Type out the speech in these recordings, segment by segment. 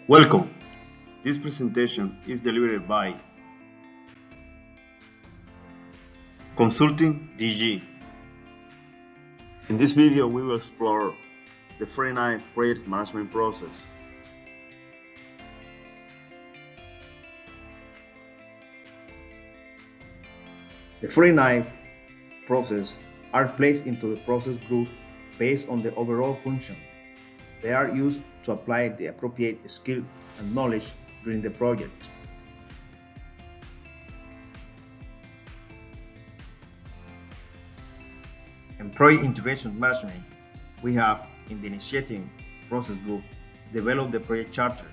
Welcome. This presentation is delivered by Consulting DG. In this video, we will explore the 49 project management process. The 49 processes are placed into the process group based on the overall function. They are used to apply the appropriate skill and knowledge during the project. In project integration management, we have in the initiating process group developed the project charter,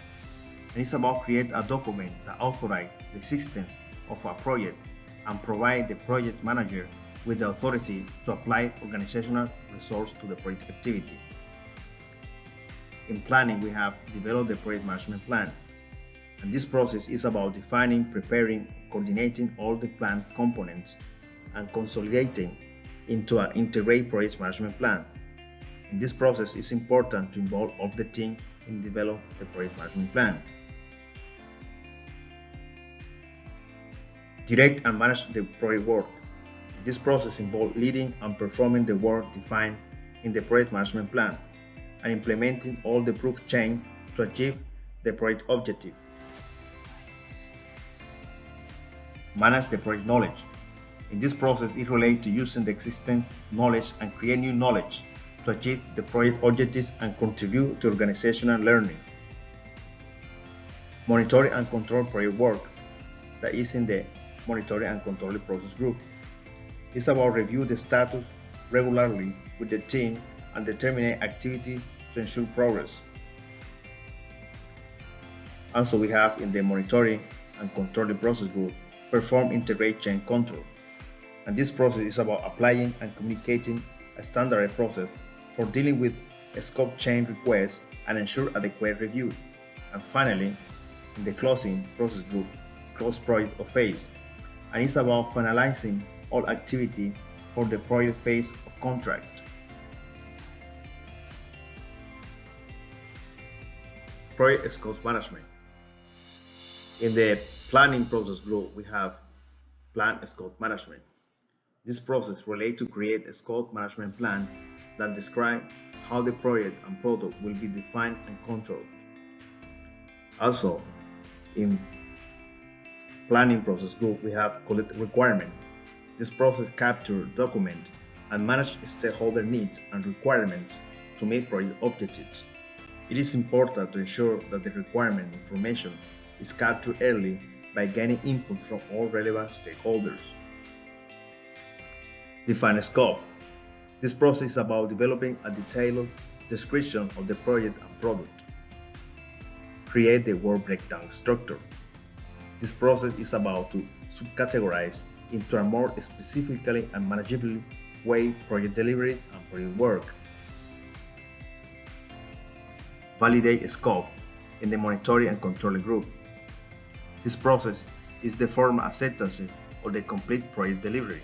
and it's about create a document that authorizes the existence of a project and provide the project manager with the authority to apply organizational resource to the project activity. In planning, we have developed the project management plan, and this process is about defining, preparing, coordinating all the planned components and consolidating into an integrated project management plan. In this process, it's important to involve all the team in develop the project management plan. Direct and manage the project work. This process involves leading and performing the work defined in the project management plan and implementing all the proof chain to achieve the project objective. Manage the project knowledge. In this process, it relates to using the existing knowledge and create new knowledge to achieve the project objectives and contribute to organizational learning. Monitor and control project work, that is in the monitor and control process group. It's about review the status regularly with the team and determine activity to ensure progress. Also, we have in the monitoring and controlling process group perform integrate change control, and this process is about applying and communicating a standardized process for dealing with a scope change requests and ensure adequate review. And finally, in the closing process group, close project or phase, and it's about finalizing all activity for the project phase of contract. Project scope management. In the planning process group, we have plan scope management. This process relates to create a scope management plan that describes how the project and product will be defined and controlled. Also, in planning process group, we have collect requirement. This process captures, document, and manage stakeholder needs and requirements to meet project objectives. It is important to ensure that the requirement information is captured early by gaining input from all relevant stakeholders. Define scope. This process is about developing a detailed description of the project and product. Create the work breakdown structure. This process is about to subcategorize into a more specifically and manageable way project deliveries and project work. Validate scope in the monitoring and controlling group. This process is the formal acceptance of the complete project delivery.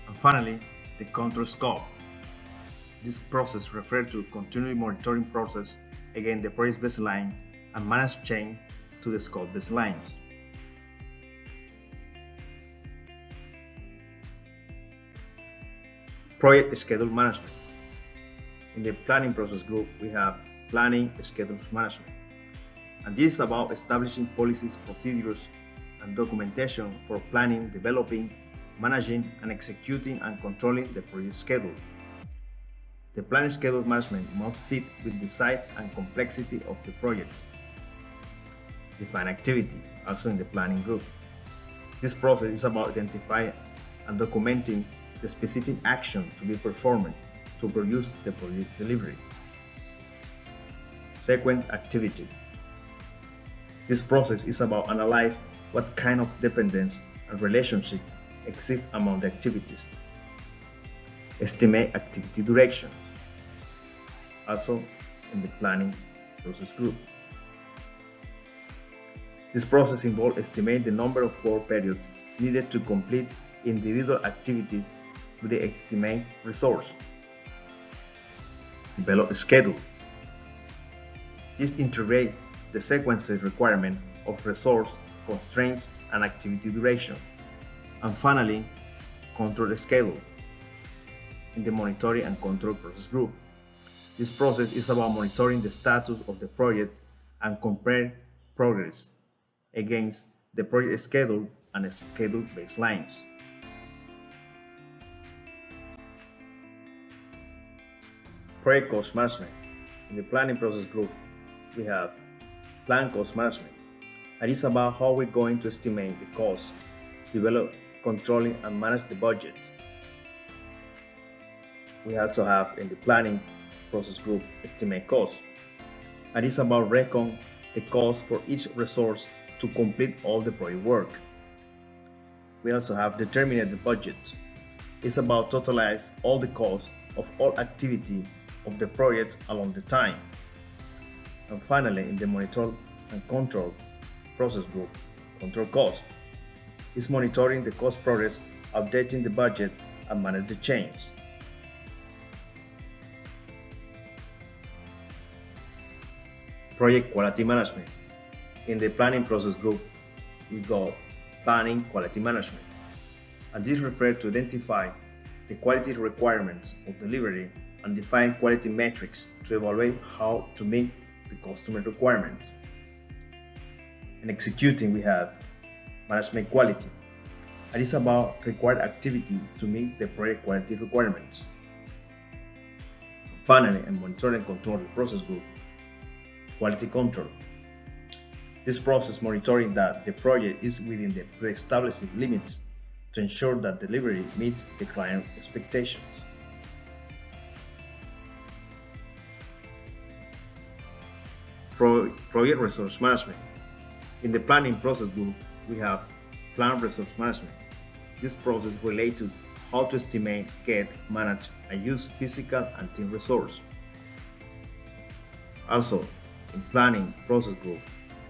And finally, the control scope. This process refers to continuous monitoring process against the project baseline and manage change to the scope baselines. Project schedule management. In the planning process group, we have planning schedule management, and this is about establishing policies, procedures, and documentation for planning, developing, managing, and executing and controlling the project schedule. The planning schedule management must fit with the size and complexity of the project. Define activity, also in the planning group. This process is about identifying and documenting the specific action to be performed to produce the project delivery. Sequence activity. This process is about analyzing what kind of dependence and relationships exist among the activities. Estimate activity duration, also in the planning process group. This process involves estimating the number of work periods needed to complete individual activities with the estimate resource. Develop a schedule. This integrates the sequence requirement of resource, constraints, and activity duration. And finally, control the schedule in the monitoring and control process group. This process is about monitoring the status of the project and compare progress against the project schedule and schedule baselines. Project cost management. In the planning process group, we have plan cost management. And it's about how we're going to estimate the cost, develop, controlling, and manage the budget. We also have in the planning process group estimate cost. And it's about reckon the cost for each resource to complete all the project work. We also have determine the budget. It's about totalize all the costs of all activity of the project along the time. And finally, in the monitor and control process group, control cost is monitoring the cost progress, updating the budget, and manage the change. Project quality management. In the planning process group, we got planning quality management. And this refers to identify the quality requirements of delivery and define quality metrics to evaluate how to meet the customer requirements. In executing, we have management quality. And it's about required activity to meet the project quality requirements. Finally, in monitoring and control the process group, quality control. This process monitoring that the project is within the pre-established limits to ensure that delivery meets the client expectations. Project resource management. In the planning process group, we have plan resource management. This process relates to how to estimate, get, manage, and use physical and team resource. Also, in planning process group,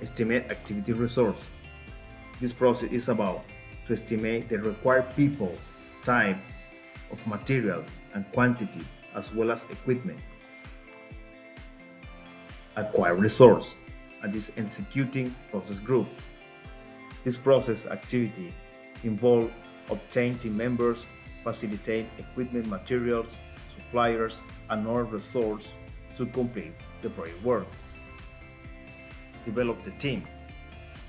estimate activity resource. This process is about to estimate the required people, type of material, and quantity, as well as equipment. Acquire resource, and this executing process group. This process activity involve obtain team members, facilitate equipment, materials, suppliers, and other resources to complete the project work. Develop the team.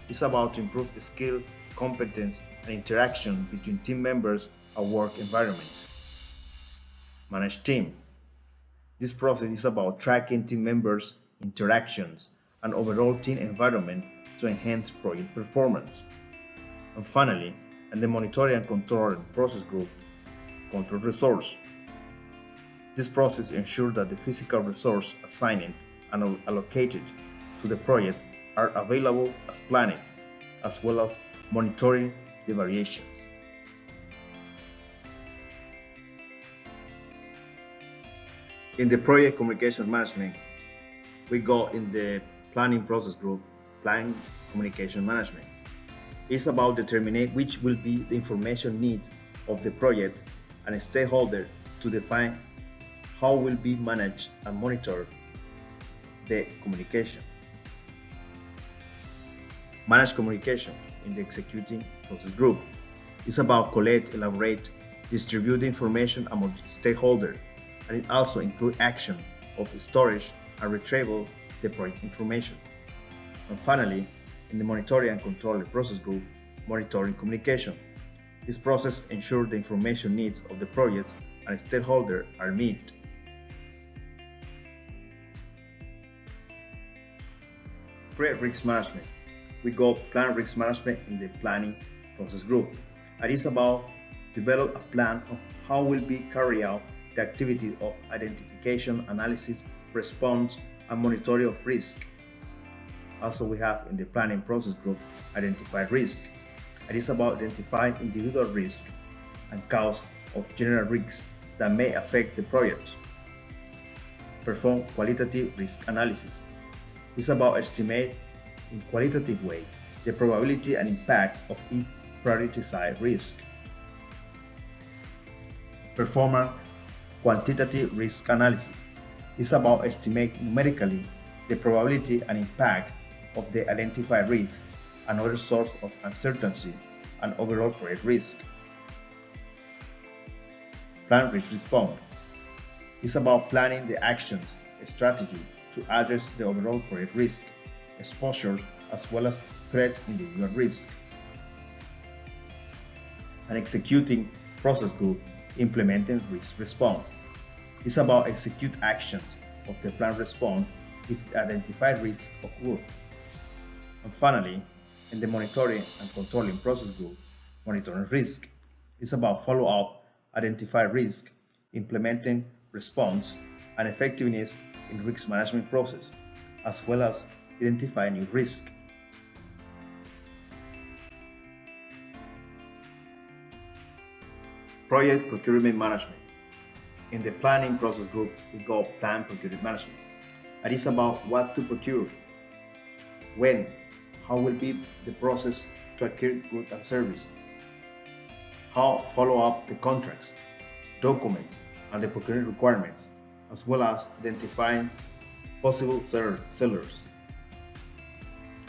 It's about to improve the skill, competence, and interaction between team members and work environment. Manage team. This process is about tracking team members' interactions and overall team environment to enhance project performance. And finally, in the monitoring and control process group, control resource. This process ensures that the physical resource assigned and allocated to the project are available as planned, as well as monitoring the variations. In the project communication management, we go in the planning process group, plan communication management. It's about determining which will be the information needs of the project and stakeholder to define how will be managed and monitored the communication. Manage communication in the executing process group. It's about collect, elaborate, distribute the information among stakeholders, and it also includes action of storage and retrieval the project information. And finally, in the monitoring and control process group, monitoring communication. This process ensures the information needs of the project and stakeholders are met. Pre-risk management. We go plan risk management in the planning process group. And it's about develop a plan of how will be carried out the activity of identification, analysis, response, and monitoring of risk. Also, we have in the planning process group identify risk. And it's about identifying individual risk and cause of general risks that may affect the project. Perform qualitative risk analysis. It's about estimate in qualitative way the probability and impact of each prioritized risk. Perform quantitative risk analysis. It's about estimate numerically the probability and impact of the identified risks, another source of uncertainty and overall project risk. Plan risk response is about planning the actions, strategy to address the overall project risk, exposures, as well as threat individual risk. And executing process group implementing risk response is about execute actions of the plan response if the identified risks occur. And finally, in the monitoring and controlling process group, monitoring risk is about follow up, identify risk, implementing response, and effectiveness in risk management process, as well as identify new risk. Project procurement management. In the planning process group, we go plan procurement management. And it's about what to procure, when, how will be the process to acquire goods and service, how follow up the contracts, documents, and the procurement requirements, as well as identifying possible sellers.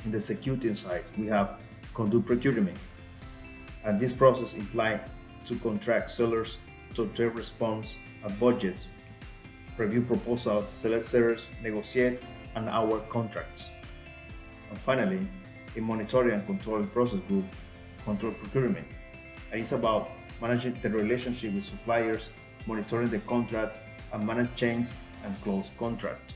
In the executing side, we have conduct procurement, and this process implies to contract sellers, to obtain response at budget, review proposal, select sellers, negotiate, and award contracts. And finally, in monitoring and controlling process group, control procurement, and it's about managing the relationship with suppliers, monitoring the contract, and manage change and close contract.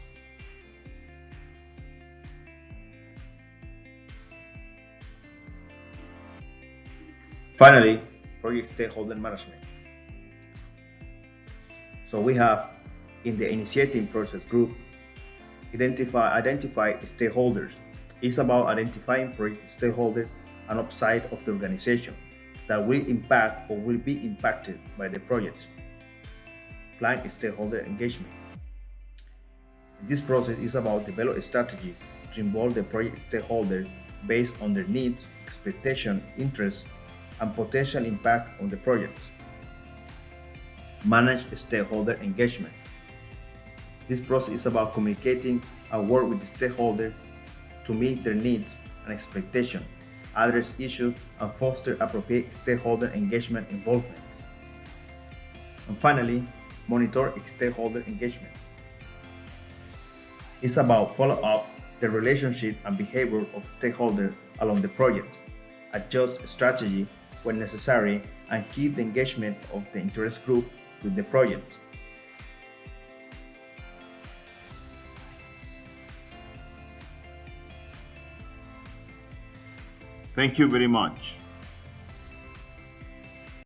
Finally, project stakeholder management. So we have in the initiating process group, identify stakeholders. It's about identifying project stakeholders and outside of the organization that will impact or will be impacted by the project. Plan stakeholder engagement. This process is about develop a strategy to involve the project stakeholder based on their needs, expectation, interests, and potential impact on the project. Manage stakeholder engagement. This process is about communicating and work with the stakeholder to meet their needs and expectations, address issues, and foster appropriate stakeholder engagement involvement. And finally, monitor stakeholder engagement. It's about follow up the relationship and behavior of stakeholders along the project, adjust strategy when necessary, and keep the engagement of the interest group with the project. Thank you very much.